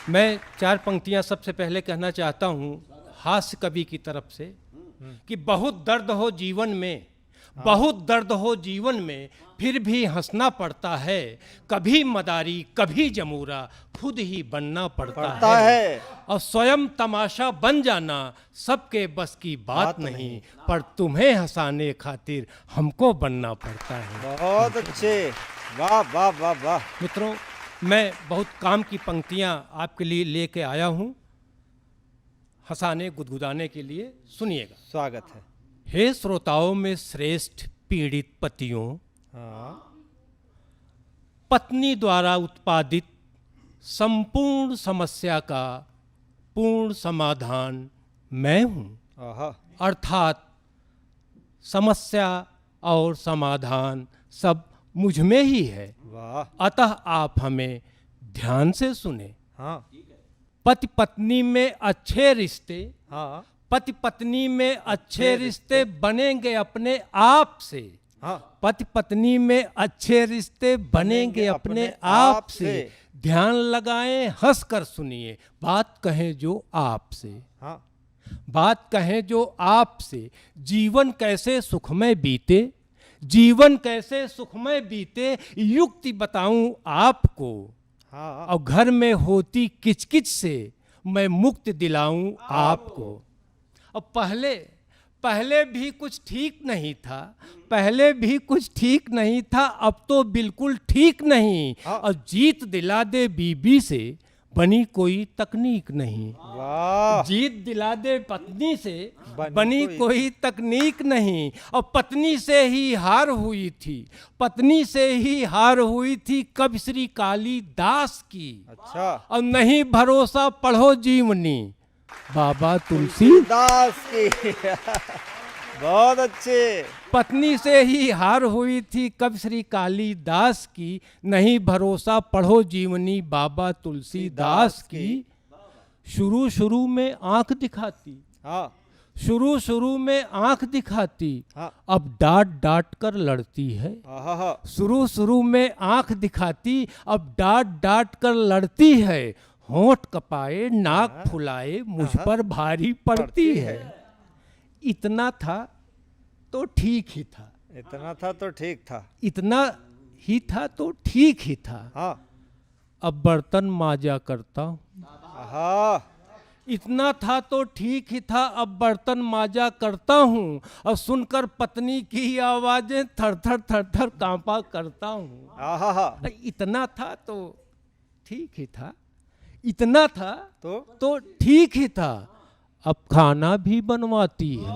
मैं चार पंक्तियां सबसे पहले कहना चाहता हूं हास्य कवि की तरफ से कि बहुत दर्द हो जीवन में, बहुत दर्द हो जीवन में, फिर भी हंसना पड़ता है। कभी मदारी कभी जमूरा खुद ही बनना पड़ता है। और स्वयं तमाशा बन जाना सबके बस की बात नहीं, पर तुम्हें हंसाने खातिर हमको बनना पड़ता है। बहुत अच्छे, वाह वाह वाह वाह। मित्रों, मैं बहुत काम की पंक्तियां आपके लिए लेके आया हूं, हंसाने गुदगुदाने के लिए। सुनिएगा। स्वागत है। हे श्रोताओं में श्रेष्ठ पीड़ित पतियों, हाँ पत्नी द्वारा उत्पादित संपूर्ण समस्या का पूर्ण समाधान मैं हूं। आहा, अर्थात समस्या और समाधान सब मुझ में ही है। वाह। अतः आप हमें ध्यान से सुने। हाँ पति पत्नी में अच्छे रिश्ते, हाँ पति पत्नी में अच्छे रिश्ते बनेंगे अपने आप से। हाँ, पति पत्नी में अच्छे रिश्ते बनेंगे अपने आप से। ध्यान लगाएं, हंस कर सुनिए, बात कहें जो आपसे। हाँ बात कहें जो आपसे। जीवन कैसे सुखमय बीते, जीवन कैसे सुखमय बीते, युक्ति बताऊं आपको। हाँ। और घर में होती किचकिच से मैं मुक्त दिलाऊं आपको। और पहले भी कुछ ठीक नहीं था, पहले भी कुछ ठीक नहीं था, अब तो बिल्कुल ठीक नहीं। और जीत दिला दे बीबी से बनी कोई तकनीक नहीं। वाह। जीत दिला दे पत्नी से बनी कोई तकनीक नहीं। और पत्नी से ही हार हुई थी, पत्नी से ही हार हुई थी कवि श्री कालिदास की। अच्छा। और नहीं भरोसा पढ़ो जीवनी बाबा तुलसीदास की। बहुत अच्छे। पत्नी से ही हार हुई थी कवि श्री कालिदास की। नहीं भरोसा पढ़ो जीवनी बाबा तुलसीदास की। शुरू शुरू में आंख दिखाती, हाँ शुरू में आंख दिखाती, हाँ। अब डांट डांट कर लड़ती है। आहा, शुरू में आंख दिखाती, अब डांट डांट कर लड़ती है। होंठ कपाए नाक फुलाए मुझ पर भारी पड़ती है। इतना था तो ठीक ही था, इतना था तो ठीक था। इतना ही था तो ठीक ही था। हाँ। अब बर्तन मांजा करता हूँ। आहा, इतना था तो ठीक ही था, अब बर्तन मांजा करता हूँ। और सुनकर पत्नी की आवाजें थर थर कांपा करता हूँ। आहा। इतना था तो ठीक ही था, इतना था तो ठीक ही था, अब खाना भी बनवाती है।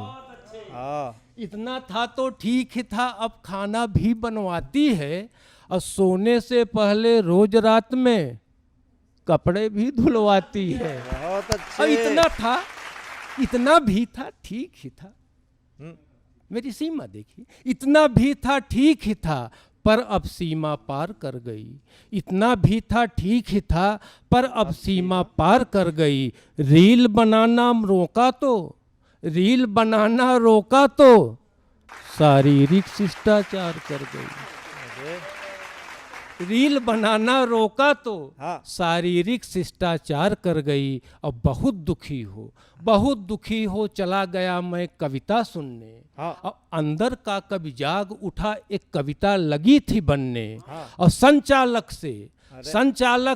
हाँ। इतना था तो ठीक ही था, अब खाना भी बनवाती है। और सोने से पहले रोज रात में कपड़े भी धुलवाती है। बहुत अच्छे। और इतना भी था ठीक ही था। मेरी सीमा देखिए, इतना भी था ठीक ही था, पर अब सीमा पार कर गई। इतना भी था ठीक ही था, पर अब सीमा पार कर गई। रील बनाना रोका तो शारीरिक शिष्टाचार कर गई। रील बनाना रोका तो शारीरिक शिष्टाचार कर गई। अब बहुत दुखी हो चला गया मैं कविता सुनने। और अंदर का कवि जाग उठा, एक कविता लगी थी बनने। और संचालक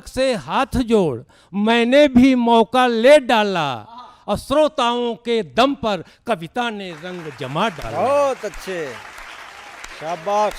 से हाथ जोड़ मैंने भी मौका ले डाला। और श्रोताओं के दम पर कविता ने रंग जमा डाला। बहुत अच्छे, शाबाश।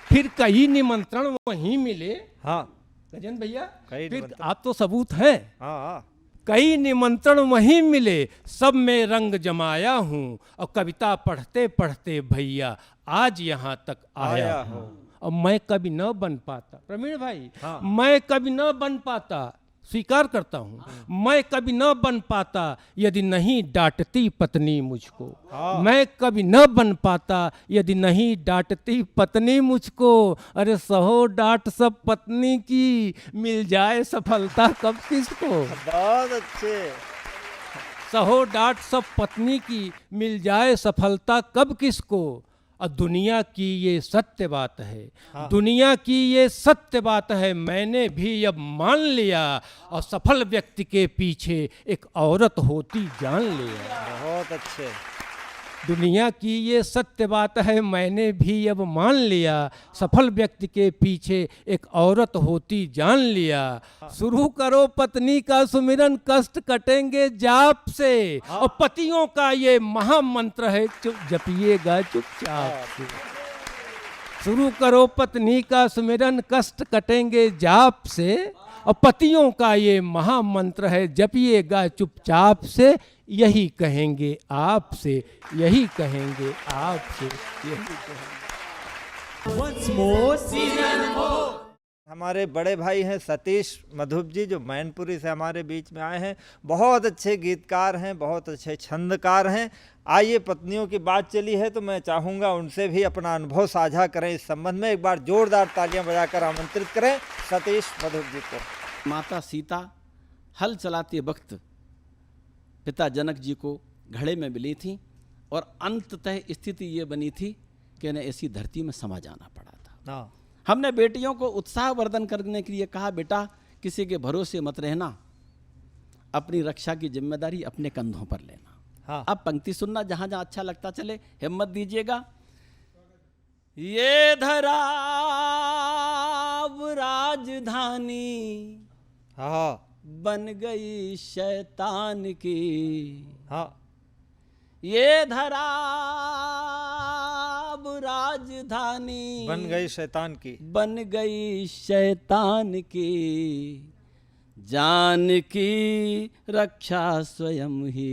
फिर कई निमंत्रण वहीं मिले। हाँ गजन भैया, फिर निमंत्रण। आप तो सबूत हैं। हाँ। कई निमंत्रण वहीं मिले, सब में रंग जमाया हूँ। और कविता पढ़ते पढ़ते भैया आज यहाँ तक आया हूँ। और मैं कभी न बन पाता, प्रवीण भाई, मैं कभी न बन पाता, स्वीकार करता हूँ, मैं कभी न बन पाता यदि नहीं डांटती पत्नी मुझको। मैं कभी न बन पाता यदि नहीं डांटती पत्नी मुझको। अरे सहो डांट सब पत्नी की, मिल जाए सफलता कब किसको। बहुत अच्छे। सहो डांट सब पत्नी की, मिल जाए सफलता कब किसको। और दुनिया की ये सत्य बात है, हाँ। दुनिया की ये सत्य बात है, मैंने भी अब मान लिया, और सफल व्यक्ति के पीछे एक औरत होती जान लिया। बहुत अच्छे। दुनिया की ये सत्य बात है, मैंने भी अब मान लिया, सफल व्यक्ति के पीछे एक औरत होती जान लिया। शुरू करो पत्नी का सुमिरन, कष्ट कटेंगे जाप से, और पतियों का ये महामंत्र है, चुप जपिएगा चुपचाप से। शुरू करो पत्नी का सुमिरन, कष्ट कटेंगे जाप से, और पतियों का ये महामंत्र है, जपिएगा चुपचाप से। यही कहेंगे आपसे, यही कहेंगे आपसे, यही कहेंगे। हमारे बड़े भाई हैं सतीश मधुप जी, जो मैनपुरी से हमारे बीच में आए हैं। बहुत अच्छे गीतकार हैं, बहुत अच्छे छंदकार हैं। आइए, पत्नियों की बात चली है तो मैं चाहूँगा उनसे भी अपना अनुभव साझा करें इस संबंध में। एक बार जोरदार तालियां बजाकर आमंत्रित करें सतीश मधुप जी को। माता सीता हल चलाते वक्त पिता जनक जी को घड़े में मिली थी, और अंततः स्थिति ये बनी थी कि इन्हें ऐसी धरती में समा जाना पड़ा था। हाँ। हमने बेटियों को उत्साहवर्धन करने के लिए कहा, बेटा किसी के भरोसे मत रहना, अपनी रक्षा की जिम्मेदारी अपने कंधों पर लेना। हाँ। अब पंक्ति सुनना, जहां जहां अच्छा लगता चले, हिम्मत दीजिएगा। ये धरा राजधानी हाँ। बन गई शैतान की, हाँ। ये धरा राजधानी बन गई शैतान की, बन गई शैतान की, जान की रक्षा स्वयं ही